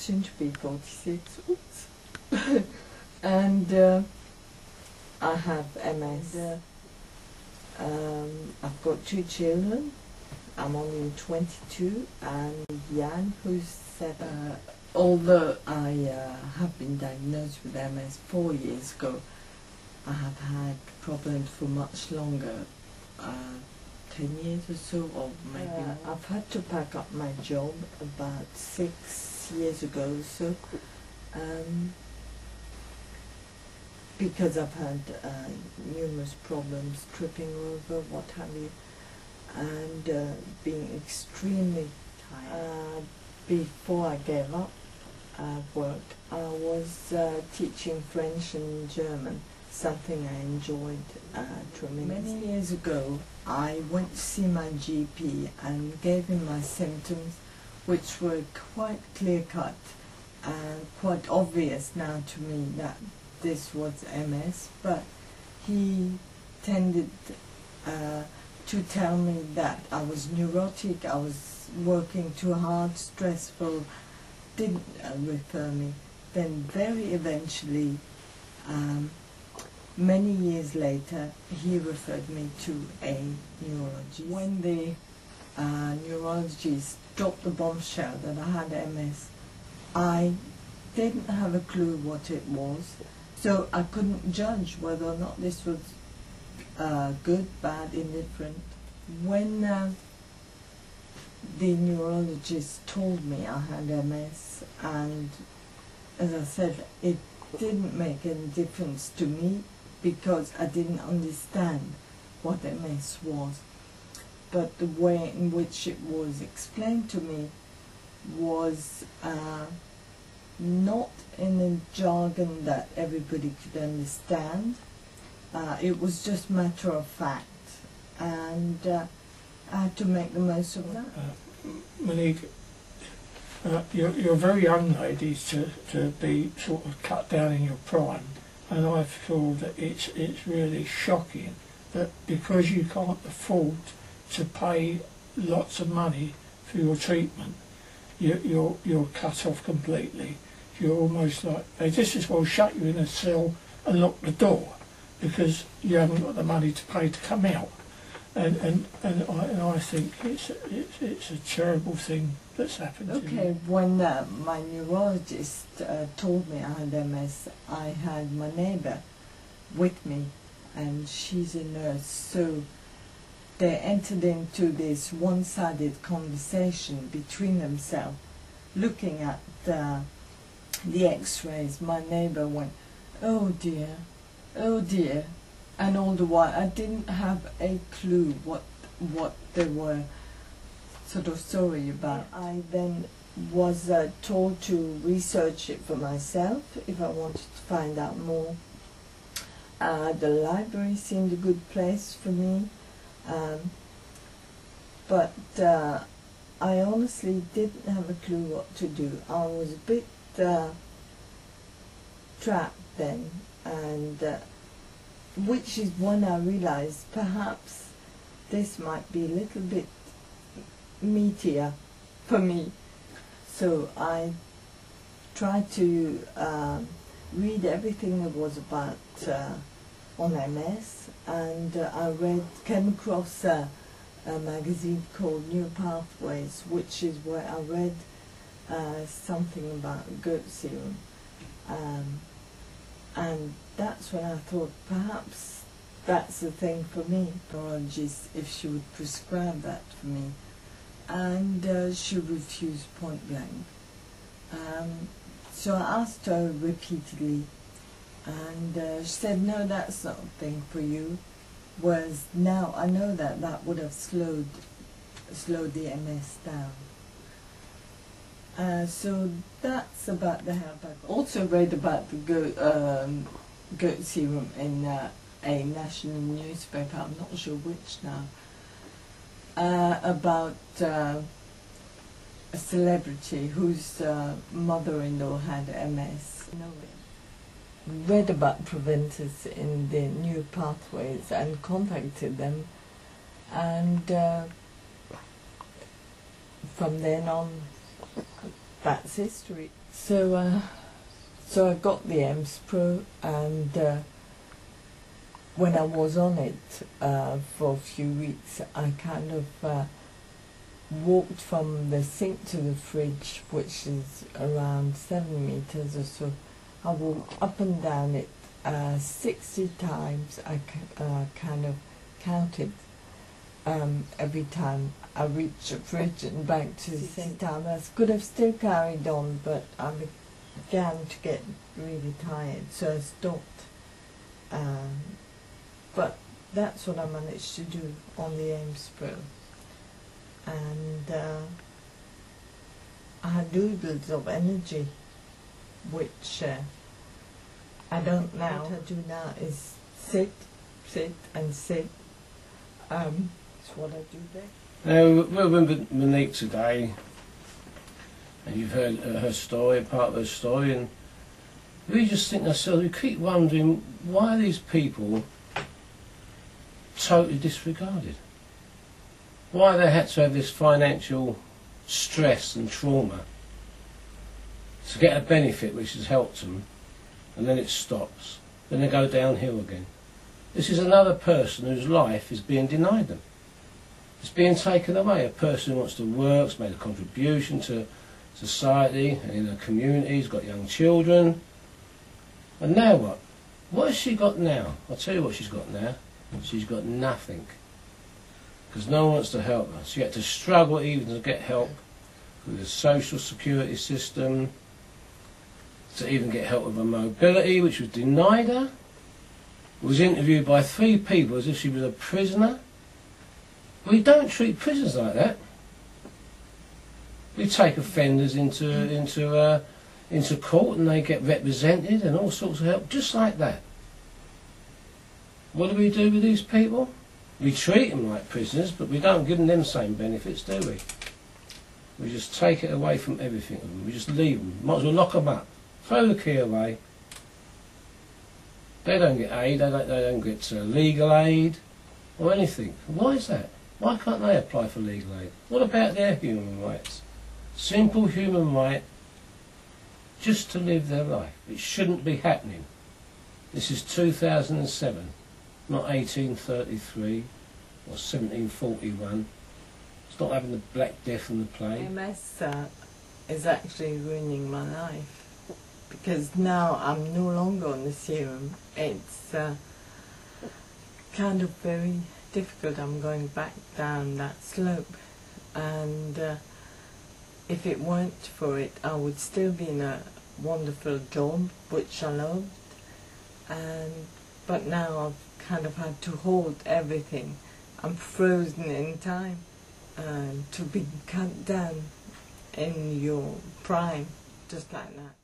soon to be 46. Oops. And I have MS. I've got 2 children. I'm only 22, and Jan, who's 7. Although I have been diagnosed with MS 4 years ago, I have had problems for much longer, 10 years or so, or maybe. I've had to pack up my job about 6 years ago or so, because I've had numerous problems, tripping over, what have you, and being extremely tired. Before I gave up work, I was teaching French and German, something I enjoyed tremendously. Many years ago, I went to see my GP and gave him my symptoms, which were quite clear-cut and quite obvious now to me that this was MS, but he tended to tell me that I was neurotic, I was working too hard, stressful, didn't refer me. Then very eventually, many years later, he referred me to a neurologist. When the neurologist dropped the bombshell that I had MS, I didn't have a clue what it was, so I couldn't judge whether or not this was good, bad, indifferent. When the neurologist told me I had MS, and as I said, it didn't make any difference to me because I didn't understand what MS was. But the way in which it was explained to me was not in a jargon that everybody could understand. It was just matter of fact, and I had to make the most of that. Monique, you're a very young lady to be sort of cut down in your prime, and I feel that it's really shocking that because you can't afford to pay lots of money for your treatment, you're cut off completely. You're almost like they just as well shut you in a cell and lock the door because you haven't got the money to pay to come out. And I think it's a terrible thing that's happened to you. Okay, when my neurologist told me I had MS, I had my neighbour with me, and she's a nurse, so they entered into this one-sided conversation between themselves, looking at the x-rays. My neighbour went, oh dear, and all the while I didn't have a clue what they were sort of sorry about. I then was told to research it for myself if I wanted to find out more. The library seemed a good place for me, but I honestly didn't have a clue what to do. I was a bit trapped then, and which is when I realized perhaps this might be a little bit meatier for me. So I tried to read everything there was about on MS, and I came across a magazine called New Pathways, which is where I read something about goat serum. And that's when I thought perhaps that's the thing for me, neurologist, if she would prescribe that for me. And she refused point blank. So I asked her repeatedly, and she said, no, that's not a thing for you. Whereas now I know that that would have slowed the MS down. So that's about the help. I've also read about the goat serum in a national newspaper, I'm not sure which now, about a celebrity whose mother-in-law had MS. Read about preventers in the New Pathways and contacted them, and from then on, that's history. So I got the EMS Pro, and when I was on it for a few weeks, I kind of walked from the sink to the fridge, which is around 7 meters or so. I walked up and down it 60 times. I kind of counted every time I reached the fridge and back to the same time. I could have still carried on, but I began to get really tired, so I stopped. But that's what I managed to do on the EMS Pro. And I had oodles of energy, which I don't now. What I do now is sit, and sit. That's what I do there. Now, we're with Monique today, and you've heard her story, part of her story, and we just think ourselves, we keep wondering why these people totally disregarded. Why they had to have this financial stress and trauma to get a benefit which has helped them, and then it stops. Then they go downhill again. This is another person whose life is being denied them. It's being taken away. A person who wants to work, has made a contribution to society and in a community, has got young children. And now what? What has she got now? I'll tell you what she's got now. She's got nothing. Because no one wants to help her. She had to struggle even to get help with the social security system, to even get help with her mobility, which was denied her. Was interviewed by 3 people as if she was a prisoner. We don't treat prisoners like that. We take offenders into court and they get represented and all sorts of help, just like that. What do we do with these people? We treat them like prisoners, but we don't give them them same benefits, do we? We just take it away from everything of them. We just leave them. Might as well lock them up. Throw the key away. They don't get aid, they don't get legal aid or anything. Why is that? Why can't they apply for legal aid? What about their human rights? Simple human right just to live their life. It shouldn't be happening. This is 2007, not 1833 or 1741. It's not having the Black Death and the plague. MS is actually ruining my life, because now I'm no longer on the serum. It's kind of very difficult. I'm going back down that slope, and if it weren't for it, I would still be in a wonderful job, which I loved, but now I've kind of had to hold everything. I'm frozen in time to be cut down in your prime, just like that.